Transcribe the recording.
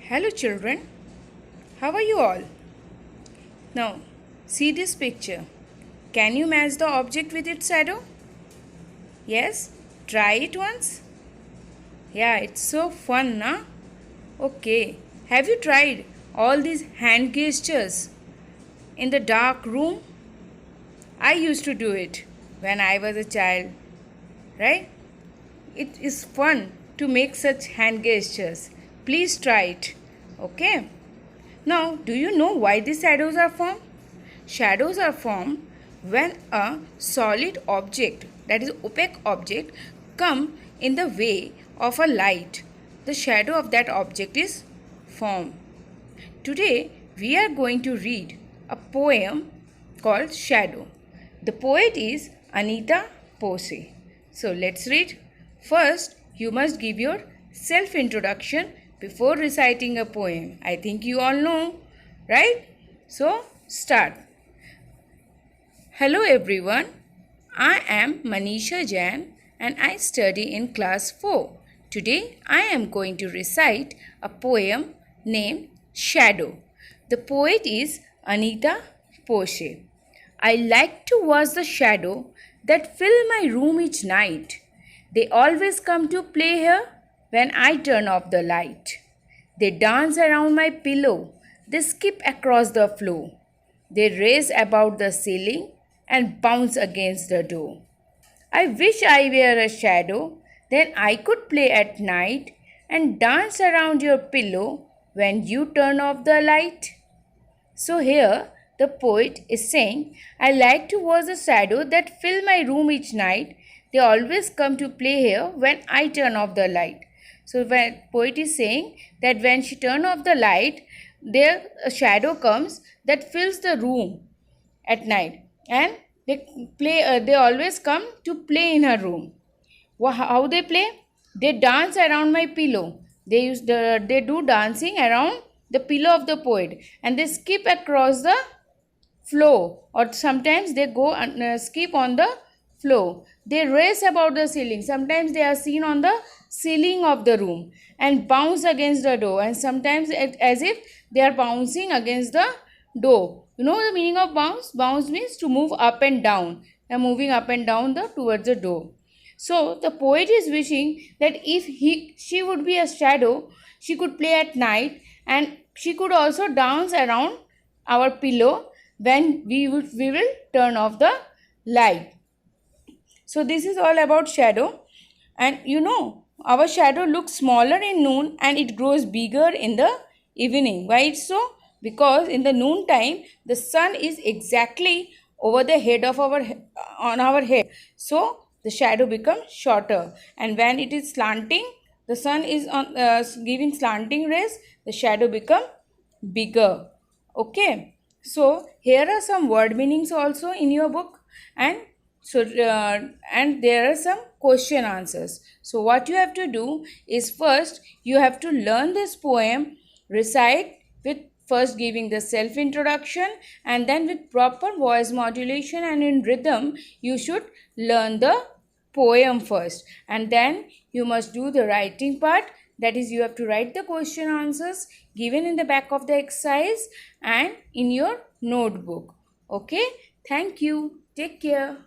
Hello children, how are you all? Now, see this picture. Can you match the object with its shadow? Yes? Try it once. Yeah, it's so fun, na? Okay. Have you tried all these hand gestures in the dark room? I used to do it when I was a child, right? It is fun to make such hand gestures. Please try it. Okay? Now, do you know why these shadows are formed? Shadows are formed when a solid object, that is opaque object, come in the way of a light. The shadow of that object is formed. Today we are going to read a poem called Shadow. The poet is Anita Pose. So let's read. First, you must give your self-introduction before reciting a poem. I think you all know, right? So, start. Hello everyone. I am Manisha Jain and I study in class 4. Today I am going to recite a poem named Shadow. The poet is Anita Pose. I like to watch the shadow that fill my room each night. They always come to play here when I turn off the light. They dance around my pillow. They skip across the floor. They race about the ceiling and bounce against the door. I wish I were a shadow, then I could play at night and dance around your pillow when you turn off the light. So here the poet is saying, I like to watch the shadow that fill my room each night. They always come to play here when I turn off the light. So the poet is saying that when she turns off the light, there a shadow comes that fills the room at night, and they always come to play in her room. How they play? They dance around my pillow. They do dancing around the pillow of the poet, and they skip across the floor, or sometimes they go and skip on the floor. They race about the ceiling. Sometimes they are seen on the ceiling of the room and bounce against the door, and sometimes as if they are bouncing against the door. You know the meaning of bounce? Bounce means to move up and down. They are moving up and down towards the door. So the poet is wishing that if she would be a shadow, she could play at night and she could also dance around our pillow when we will turn off the light. So this is all about shadow. And you know, our shadow looks smaller in noon and it grows bigger in the evening. Why it's so? Because in the noon time the sun is exactly over the head of on our head. So the shadow becomes shorter, and when it is slanting, the sun is on giving slanting rays, the shadow become bigger. Okay, so here are some word meanings also in your book, and and there are some question answers. So what you have to do is, first you have to learn this poem, recite with first giving the self introduction, and then with proper voice modulation and in rhythm you should learn the poem first, and then you must do the writing part. That is, you have to write the question answers given in the back of the exercise and in your notebook. Okay, thank you, take care.